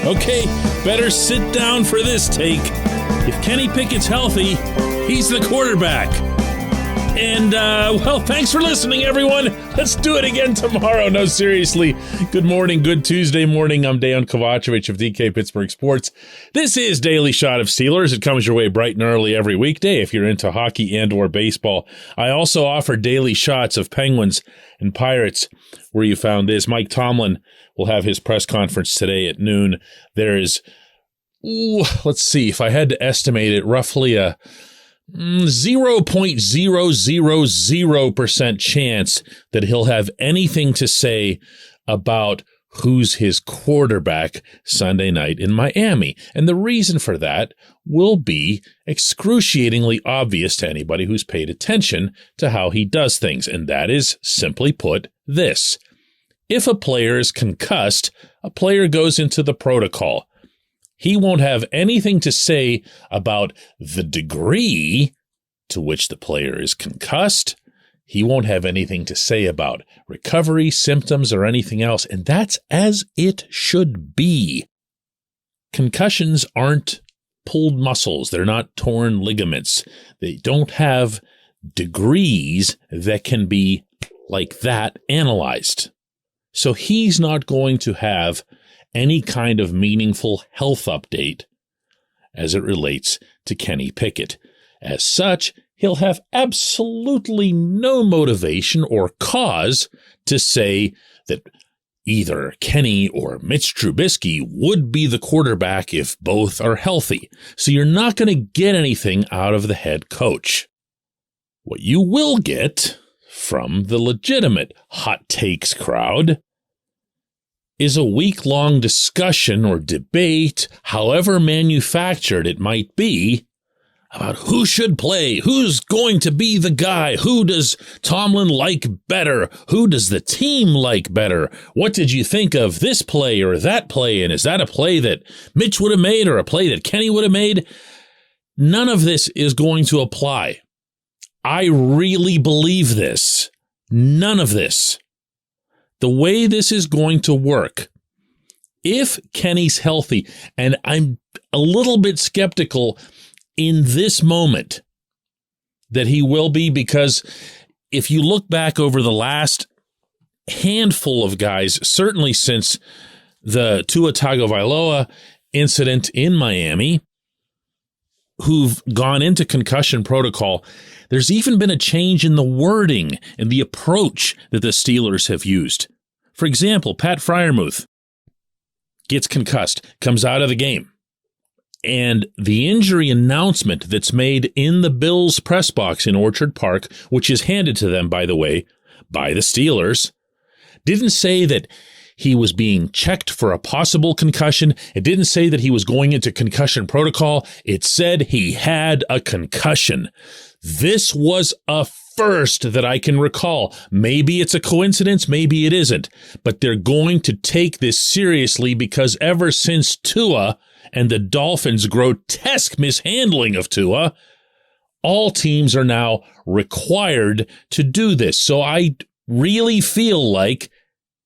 Okay, better sit down for this take. If Kenny Pickett's healthy, he's the quarterback. And, well, thanks for listening, everyone. Let's do it again tomorrow. No, seriously. Good morning. Good Tuesday morning. I'm Dejan Kovacevic of DK Pittsburgh Sports. This is Daily Shot of Steelers. It comes your way bright and early every weekday if you're into hockey and or baseball. I also offer daily shots of Penguins and Pirates. Where you found this, Mike Tomlin will have his press conference today at noon. There is, let's see, if I had to estimate it, roughly a 0.000% chance that he'll have anything to say about who's his quarterback Sunday night in Miami. And the reason for that will be excruciatingly obvious to anybody who's paid attention to how he does things. And that is, simply put, this. If a player is concussed, a player goes into the protocol. He won't have anything to say about the degree to which the player is concussed. He won't have anything to say about recovery, symptoms, or anything else. And that's as it should be. Concussions aren't pulled muscles. They're not torn ligaments. They don't have degrees that can be like that analyzed. So he's not going to have any kind of meaningful health update as it relates to Kenny Pickett. As such, he'll have absolutely no motivation or cause to say that either Kenny or Mitch Trubisky would be the quarterback if both are healthy. So you're not going to get anything out of the head coach. What you will get from the legitimate hot takes crowd is a week-long discussion or debate, however manufactured it might be, about who should play, who's going to be the guy, who does Tomlin like better, who does the team like better, what did you think of this play or that play, and is that a play that Mitch would have made or a play that Kenny would have made? None of this is going to apply. I really believe this. None of this. The way this is going to work, if Kenny's healthy, and I'm a little bit skeptical in this moment that he will be, because if you look back over the last handful of guys, certainly since the Tua Tagovailoa incident in Miami, who've gone into concussion protocol, there's even been a change in the wording and the approach that the Steelers have used. For example, Pat Freiermuth gets concussed, comes out of the game, and the injury announcement that's made in the Bills press box in Orchard Park, which is handed to them, by the way, by the Steelers, didn't say that he was being checked for a possible concussion. It didn't say that he was going into concussion protocol. It said he had a concussion. This was a first that I can recall. Maybe it's a coincidence, maybe it isn't. But they're going to take this seriously because ever since Tua and the Dolphins' grotesque mishandling of Tua, all teams are now required to do this. So I really feel like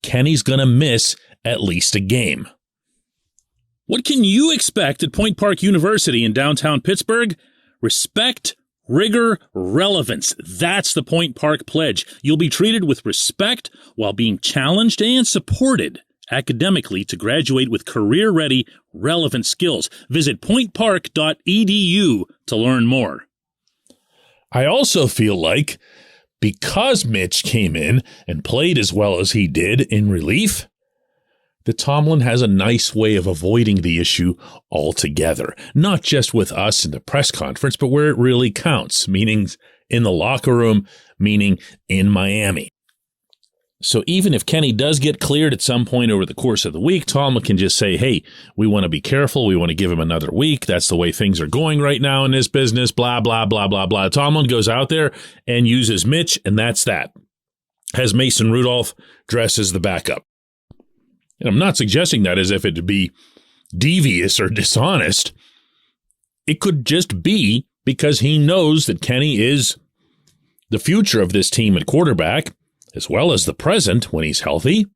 Kenny's going to miss at least a game. What can you expect at Point Park University in downtown Pittsburgh? Respect, rigor, relevance. That's the Point Park Pledge. You'll be treated with respect while being challenged and supported academically to graduate with career-ready, relevant skills. Visit pointpark.edu to learn more. I also feel like because Mitch came in and played as well as he did in relief, that Tomlin has a nice way of avoiding the issue altogether. Not just with us in the press conference, but where it really counts, meaning in the locker room, meaning in Miami. So even if Kenny does get cleared at some point over the course of the week, Tomlin can just say, hey, we want to be careful. We want to give him another week. That's the way things are going right now in this business, blah, blah, blah, blah, blah. Tomlin goes out there and uses Mitch, and that's that. Has Mason Rudolph dress as the backup. And I'm not suggesting that as if it'd be devious or dishonest. It could just be because he knows that Kenny is the future of this team at quarterback, as well as the present when he's healthy.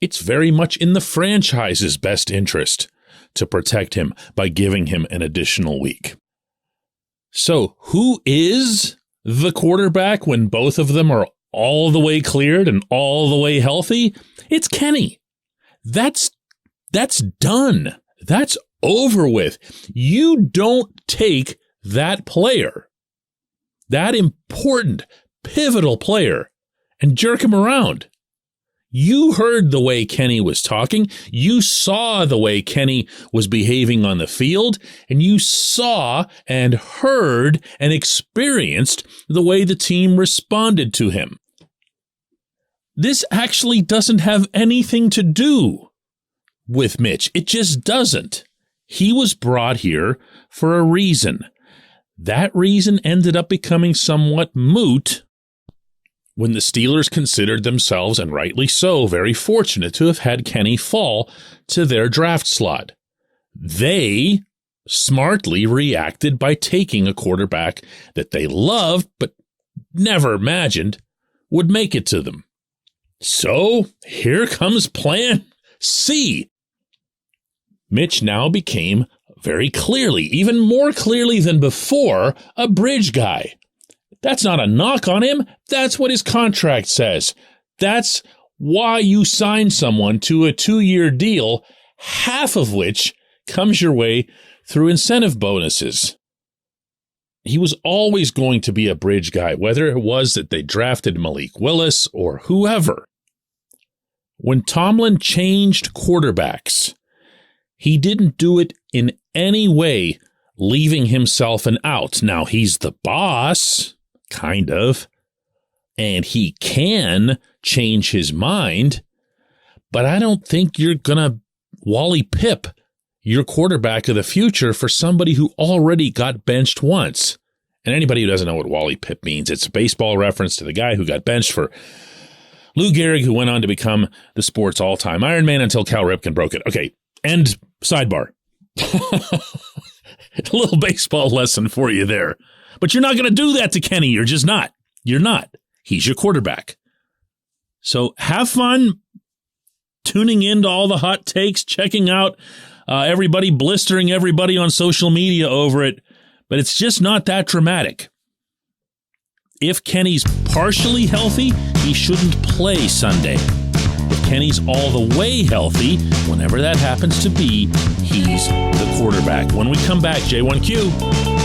it's very much in the franchise's best interest to protect him by giving him an additional week. So who is the quarterback when both of them are all the way cleared and all the way healthy? It's Kenny. That's done. That's over with. You don't take that player, that important, pivotal player, and jerk him around. You heard the way Kenny was talking. You saw the way Kenny was behaving on the field, and you saw and heard and experienced the way the team responded to him. This actually doesn't have anything to do with Mitch. It just doesn't. He was brought here for a reason. That reason ended up becoming somewhat moot when the Steelers considered themselves, and rightly so, very fortunate to have had Kenny fall to their draft slot. They smartly reacted by taking a quarterback that they loved but never imagined would make it to them. So here comes Plan C. Mitch now became very clearly, even more clearly than before, a bridge guy. That's not a knock on him. That's what his contract says. That's why you sign someone to a 2-year deal, half of which comes your way through incentive bonuses. He was always going to be a bridge guy, whether it was that they drafted Malik Willis or whoever. When Tomlin changed quarterbacks, he didn't do it in any way leaving himself an out. Now, he's the boss, kind of, and he can change his mind, but I don't think you're going to Wally Pipp your quarterback of the future for somebody who already got benched once. And anybody who doesn't know what Wally Pipp means, it's a baseball reference to the guy who got benched for Lou Gehrig, who went on to become the sport's all-time Iron Man until Cal Ripken broke it. Okay, end sidebar. A little baseball lesson for you there. But you're not going to do that to Kenny. You're just not. You're not. He's your quarterback. So have fun tuning into all the hot takes, checking out everybody, blistering everybody on social media over it. But it's just not that dramatic. If Kenny's partially healthy, he shouldn't play Sunday. If Kenny's all the way healthy, whenever that happens to be, he's the quarterback. When we come back, J1Q.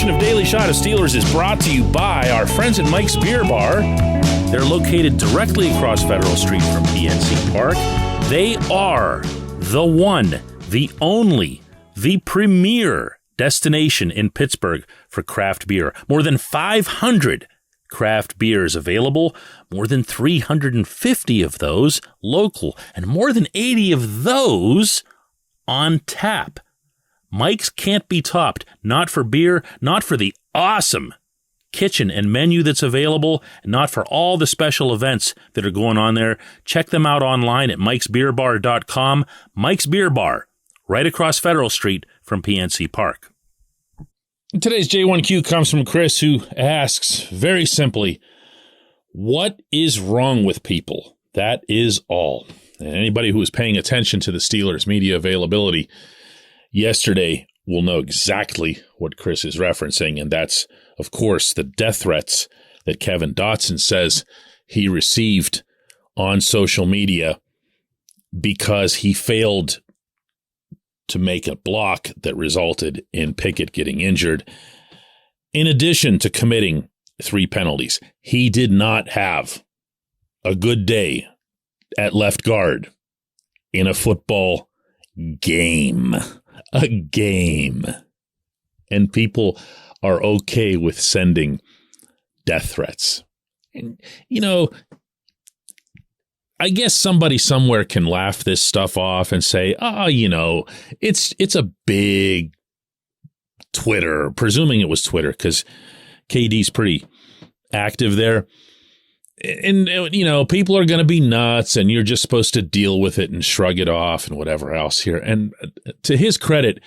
Of Daily Shot of Steelers is brought to you by our friends at Mike's Beer Bar. They're located directly across Federal Street from PNC Park. They are the one, the only, the premier destination in Pittsburgh for craft beer. More than 500 craft beers available, more than 350 of those local, and more than 80 of those on tap. Mike's can't be topped, not for beer, not for the awesome kitchen and menu that's available, and not for all the special events that are going on there. Check them out online at mikesbeerbar.com. Mike's Beer Bar, right across Federal Street from PNC Park. Today's J1Q comes from Chris, who asks, very simply, what is wrong with people? That is all. And anybody who is paying attention to the Steelers' media availability yesterday will know exactly what Chris is referencing, and that's, of course, the death threats that Kevin Dotson says he received on social media because he failed to make a block that resulted in Pickett getting injured. In addition to committing 3 penalties, he did not have a good day at left guard in a football game. A game. And people are okay with sending death threats. And, you know, I guess somebody somewhere can laugh this stuff off and say, it's a big Twitter, presuming it was Twitter, because KD's pretty active there. And, you know, people are going to be nuts and you're just supposed to deal with it and shrug it off and whatever else here. And to his credit,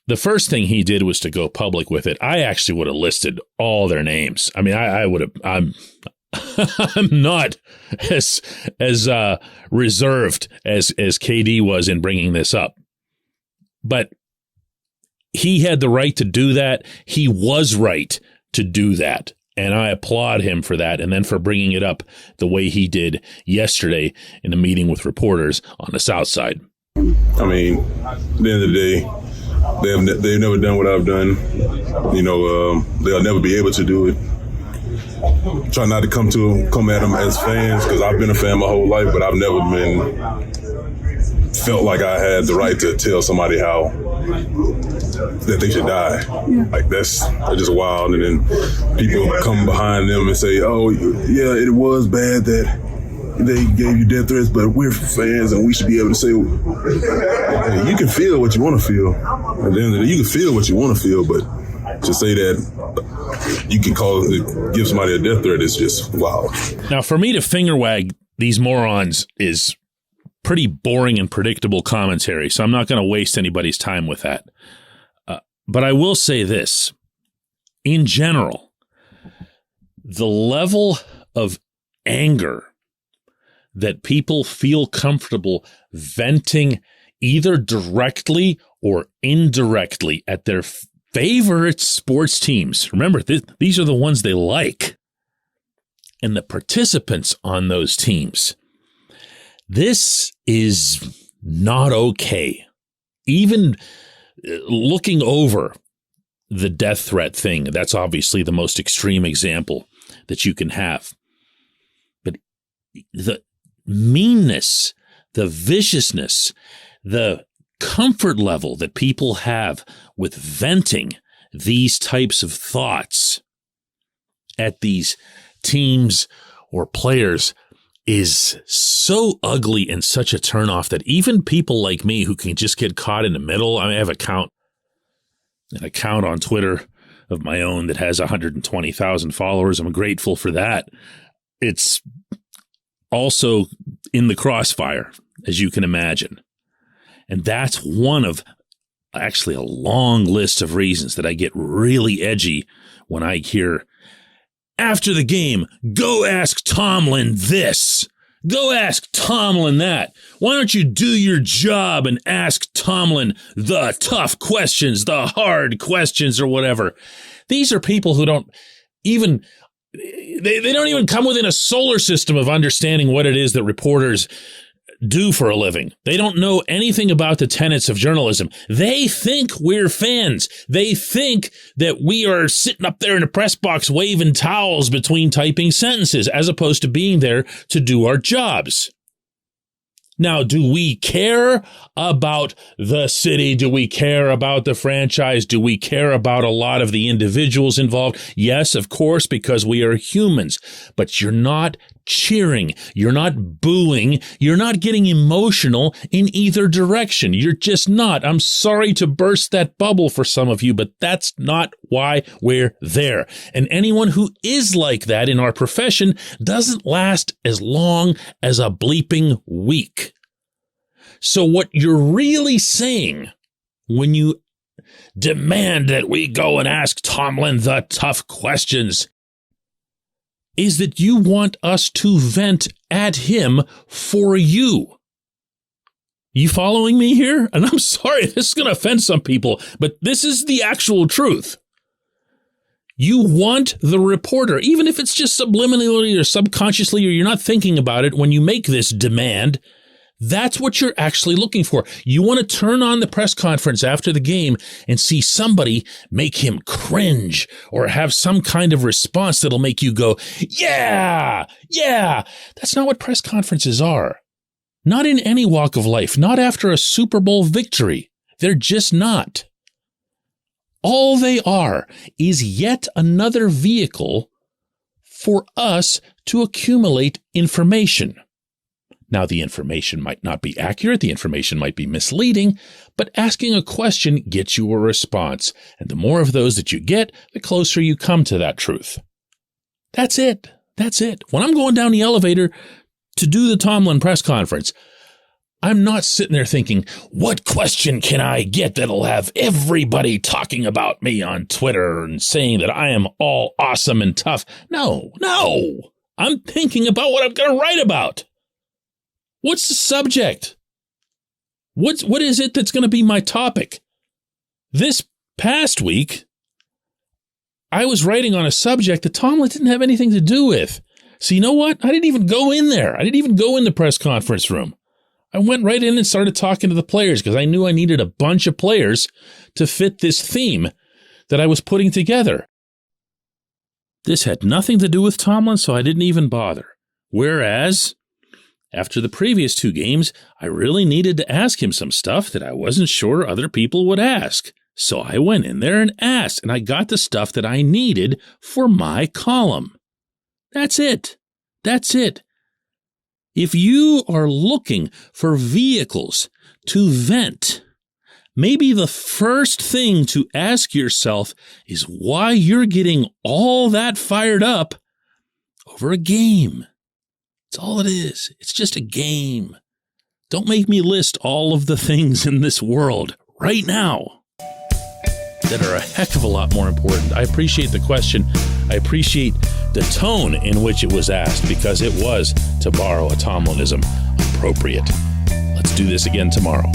the first thing he did was to go public with it. I actually would have listed all their names. I mean, I would have, I'm not as reserved as KD was in bringing this up. But he had the right to do that. He was right to do that. And I applaud him for that, and then for bringing it up the way he did yesterday in a meeting with reporters on the South Side. I mean, at the end of the day, they've never done what I've done. You know, they'll never be able to do it. Try not to come at them as fans, because I've been a fan my whole life, but I've never felt like I had the right to tell somebody that they should die. Like that's just wild. And then people come behind them and say, "Oh, yeah, it was bad that they gave you death threats, but we're fans and we should be able to say, hey, you can feel what you want to feel. At the end of the day, you can feel what you want to feel, but to say that you can give somebody a death threat is just wild." Now, for me to finger wag these morons is pretty boring and predictable commentary, so I'm not going to waste anybody's time with that. But I will say this. In general, the level of anger that people feel comfortable venting either directly or indirectly at their favorite sports teams. Remember, these are the ones they like. And the participants on those teams. This is not okay. Even looking over the death threat thing, that's obviously the most extreme example that you can have. But the meanness, the viciousness, the comfort level that people have with venting these types of thoughts at these teams or players is so ugly and such a turnoff that even people like me who can just get caught in the middle, I have an account on Twitter of my own that has 120,000 followers. I'm grateful for that. It's also in the crossfire, as you can imagine. And that's one of actually a long list of reasons that I get really edgy when I hear, after the game, go ask Tomlin this. Go ask Tomlin that. Why don't you do your job and ask Tomlin the tough questions, the hard questions, or whatever? These are people who don't even, they don't even come within a solar system of understanding what it is that reporters do for a living. They don't know anything about the tenets of journalism. They think we're fans. They think that we are sitting up there in the press box waving towels between typing sentences, as opposed to being there to do our jobs. Now, do we care about the city? Do we care about the franchise? Do we care about a lot of the individuals involved? Yes, of course, because we are humans. But you're not cheering. You're not booing. You're not getting emotional in either direction. You're just not. I'm sorry to burst that bubble for some of you, but that's not why we're there. And anyone who is like that in our profession doesn't last as long as a bleeping week. So what you're really saying when you demand that we go and ask Tomlin the tough questions is that you want us to vent at him for you. You following me here? And I'm sorry, this is going to offend some people, but this is the actual truth. You want the reporter, even if it's just subliminally or subconsciously, or you're not thinking about it when you make this demand, that's what you're actually looking for. You want to turn on the press conference after the game and see somebody make him cringe or have some kind of response that'll make you go, yeah. That's not what press conferences are. Not in any walk of life, not after a Super Bowl victory. They're just not. All they are is yet another vehicle for us to accumulate information. Now, the information might not be accurate, the information might be misleading, but asking a question gets you a response. And the more of those that you get, the closer you come to that truth. That's it. That's it. When I'm going down the elevator to do the Tomlin press conference, I'm not sitting there thinking, what question can I get that'll have everybody talking about me on Twitter and saying that I am all awesome and tough? No. I'm thinking about what I'm going to write about. What's the subject? What is it that's going to be my topic? This past week, I was writing on a subject that Tomlin didn't have anything to do with. So you know what? I didn't even go in there. I didn't even go in the press conference room. I went right in and started talking to the players because I knew I needed a bunch of players to fit this theme that I was putting together. This had nothing to do with Tomlin, so I didn't even bother. Whereas, after the previous 2 games, I really needed to ask him some stuff that I wasn't sure other people would ask. So I went in there and asked, and I got the stuff that I needed for my column. That's it. If you are looking for vehicles to vent, maybe the first thing to ask yourself is why you're getting all that fired up over a game. That's all it is. It's just a game. Don't make me list all of the things in this world right now that are a heck of a lot more important. I appreciate the question. I appreciate the tone in which it was asked because it was, to borrow a Tomlinism, appropriate. Let's do this again tomorrow.